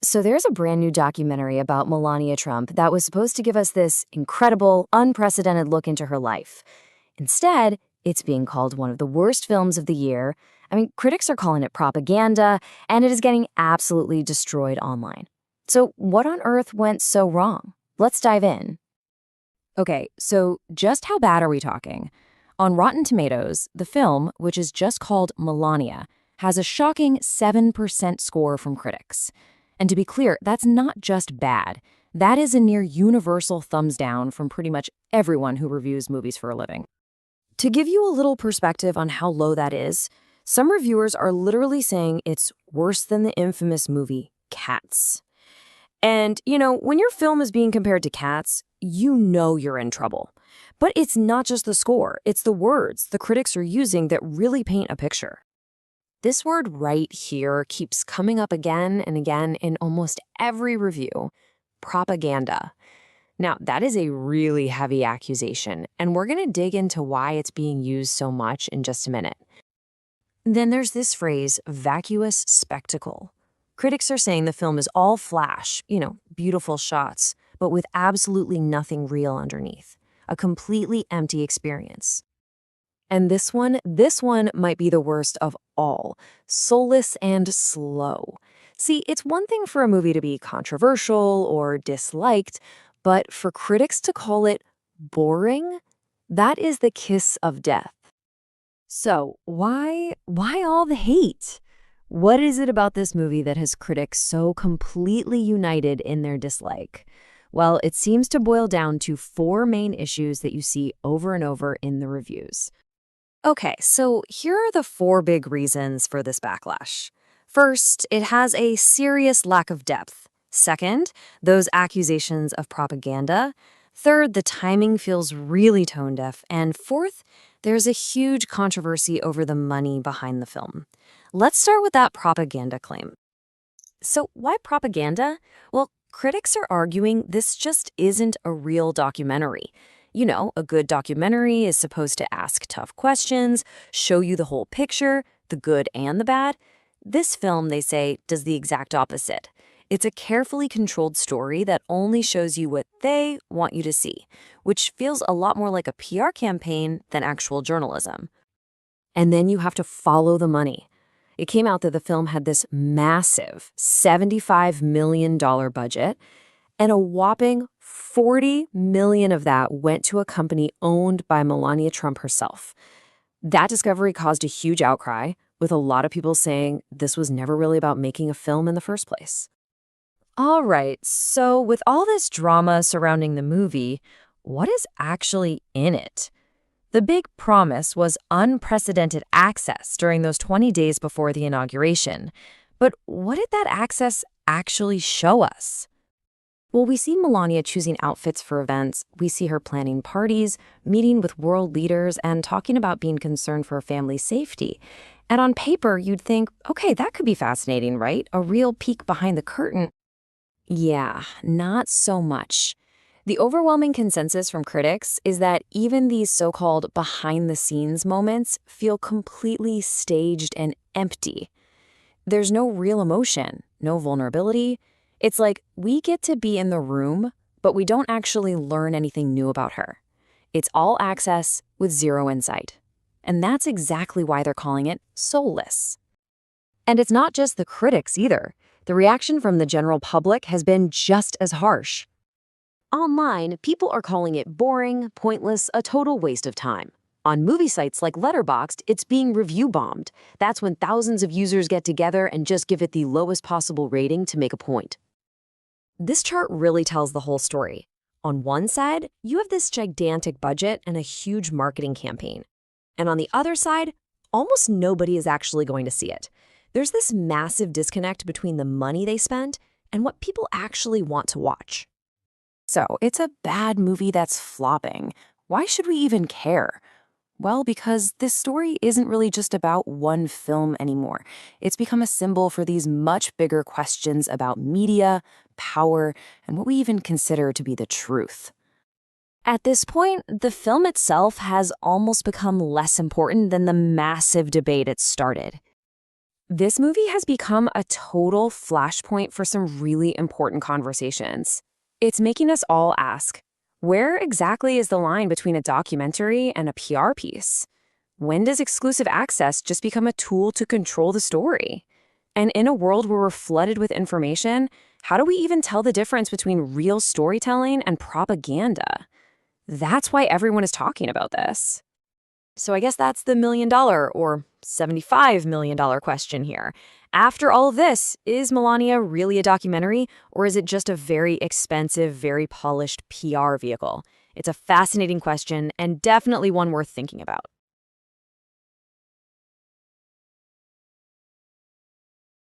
So there's a brand new documentary about Melania Trump that was supposed to give us this incredible, unprecedented look into her life. Instead, it's being called one of the worst films of the year. I mean, critics are calling it propaganda, and it is getting absolutely destroyed online. So what on earth went so wrong? Let's dive in. Okay, so just how bad are we talking? On Rotten Tomatoes, the film, which is just called Melania, has a shocking 7% score from critics. And to be clear, that's not just bad. That is a near universal thumbs down from pretty much everyone who reviews movies for a living. To give you a little perspective on how low that is, some reviewers are literally saying it's worse than the infamous movie Cats. And, when your film is being compared to Cats, you know you're in trouble. But it's not just the score, it's the words the critics are using that really paint a picture. This word right here keeps coming up again and again in almost every review: propaganda. Now, that is a really heavy accusation, and we're going to dig into why it's being used so much in just a minute. Then there's this phrase, vacuous spectacle. Critics are saying the film is all flash, beautiful shots, but with absolutely nothing real underneath. A completely empty experience. And this one might be the worst of all, soulless and slow. See, it's one thing for a movie to be controversial or disliked, but for critics to call it boring, that is the kiss of death. So, why all the hate? What is it about this movie that has critics so completely united in their dislike? Well, it seems to boil down to four main issues that you see over and over in the reviews. Okay, so here are the four big reasons for this backlash. First, it has a serious lack of depth. Second, those accusations of propaganda. Third, the timing feels really tone-deaf. And fourth, there's a huge controversy over the money behind the film. Let's start with that propaganda claim. So why propaganda? Well, critics are arguing this just isn't a real documentary. A good documentary is supposed to ask tough questions, show you the whole picture, the good and the bad. This film, they say, does the exact opposite. It's a carefully controlled story that only shows you what they want you to see, which feels a lot more like a PR campaign than actual journalism. And then you have to follow the money. It came out that the film had this massive $75 million budget, and a whopping $40 million of that went to a company owned by Melania Trump herself. That discovery caused a huge outcry, with a lot of people saying this was never really about making a film in the first place. All right, so with all this drama surrounding the movie, what is actually in it? The big promise was unprecedented access during those 20 days before the inauguration. But what did that access actually show us? Well, we see Melania choosing outfits for events. We see her planning parties, meeting with world leaders, and talking about being concerned for her family's safety. And on paper, you'd think, okay, that could be fascinating, right? A real peek behind the curtain. Yeah, not so much. The overwhelming consensus from critics is that even these so-called behind-the-scenes moments feel completely staged and empty. There's no real emotion, no vulnerability. It's like we get to be in the room, but we don't actually learn anything new about her. It's all access with zero insight. And that's exactly why they're calling it soulless. And it's not just the critics either. The reaction from the general public has been just as harsh. Online, people are calling it boring, pointless, a total waste of time. On movie sites like Letterboxd, it's being review bombed. That's when thousands of users get together and just give it the lowest possible rating to make a point. This chart really tells the whole story. On one side, you have this gigantic budget and a huge marketing campaign. And on the other side, almost nobody is actually going to see it. There's this massive disconnect between the money they spent and what people actually want to watch. So, it's a bad movie that's flopping. Why should we even care? Well, because this story isn't really just about one film anymore. It's become a symbol for these much bigger questions about media, power, and what we even consider to be the truth. At this point, the film itself has almost become less important than the massive debate it started. This movie has become a total flashpoint for some really important conversations. It's making us all ask, where exactly is the line between a documentary and a PR piece? When does exclusive access just become a tool to control the story? And in a world where we're flooded with information, how do we even tell the difference between real storytelling and propaganda? That's why everyone is talking about this. So I guess that's the $1 million or $75 million question here. After all of this, is Melania really a documentary, or is it just a very expensive, very polished PR vehicle? It's a fascinating question and definitely one worth thinking about.